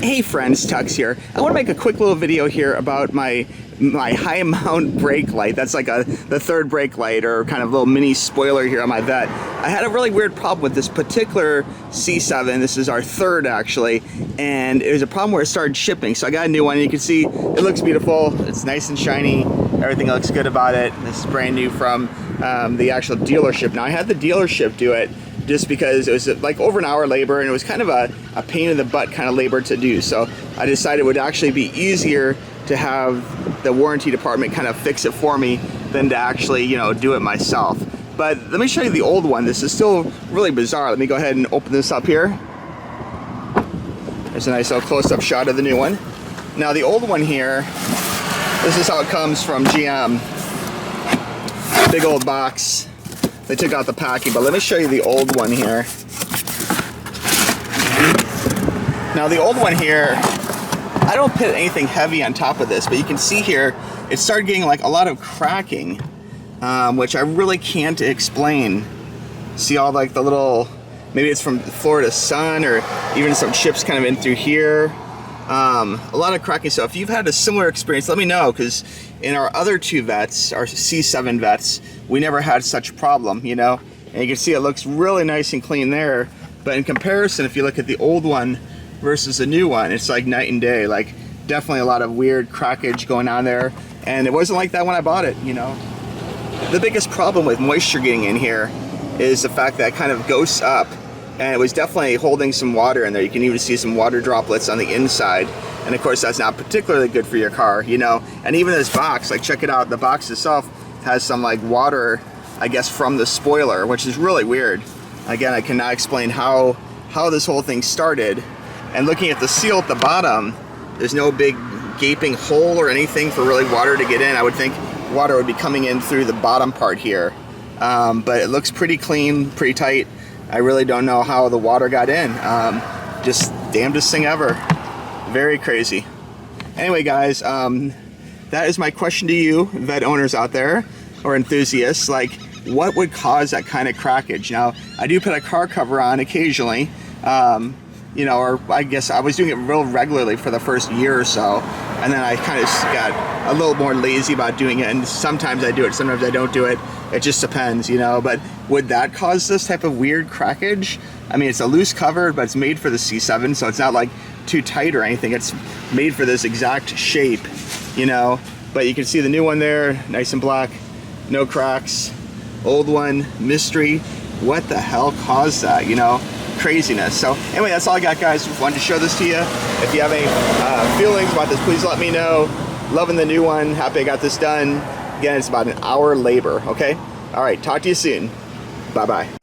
Hey friends, TUXX here. I want to make a quick little video here about my high mount brake light. That's like the third brake light, or kind of little mini spoiler here on my Vet. I had a really weird problem with this particular C7. This is our third actually, and it was a problem where it started shipping. So I got a new one. You can see it looks beautiful. It's nice and shiny. Everything looks good about it. This is brand new from the actual dealership. Now I had the dealership do it just because it was like over an hour labor, and it was kind of a pain in the butt kind of labor to do. So I decided it would actually be easier to have the warranty department kind of fix it for me than to actually, you know, do it myself. But let me show you the old one. This is still really bizarre. Let me go ahead and open this up here. There's a nice little close-up shot of the new one. Now the old one here, this is how it comes from GM. Big old box. They took out the packing, but let me show you the old one here. Now the old one here, I don't put anything heavy on top of this, but you can see here, it started getting like a lot of cracking, which I really can't explain. See all like the little, maybe it's from Florida sun, or even some chips kind of in through here. A lot of cracking. So if you've had a similar experience, let me know, because in our other two Vets, our C7 Vets, we never had such a problem, you know. And you can see it looks really nice and clean there, but in comparison, if you look at the old one versus the new one, it's like night and day. Like definitely a lot of weird crackage going on there, and it wasn't like that when I bought it, you know. The biggest problem with moisture getting in here is the fact that it kind of ghosts up, and it was definitely holding some water in there. You can even see some water droplets on the inside, and of course that's not particularly good for your car, you know. And even this box, like check it out, the box itself has some like water, I guess, from the spoiler, which is really weird. Again, I cannot explain how this whole thing started. And looking at the seal at the bottom, there's no big gaping hole or anything for really water to get in. I would think water would be coming in through the bottom part here, but it looks pretty clean, pretty tight. I really don't know how the water got in. Just damnedest thing ever. Very crazy. Anyway, guys, that is my question to you, vet owners out there, or enthusiasts. Like, what would cause that kind of crackage? Now, I do put a car cover on occasionally, you know, or I guess I was doing it real regularly for the first year or so, and then I kind of got a little more lazy about doing it, and sometimes I do it, sometimes I don't do it. It just depends, you know. But would that cause this type of weird crackage? I mean, it's a loose cover, but it's made for the C7, so it's not like too tight or anything. It's made for this exact shape, you know. But you can see the new one there, nice and black, no cracks. Old one, mystery. What the hell caused that, you know? Craziness. So anyway, that's all I got, guys. Just wanted to show this to you. If you have any feelings about this, please let me know. Loving the new one. Happy I got this done. Again, it's about an hour labor, okay? All right, talk to you soon. Bye-bye.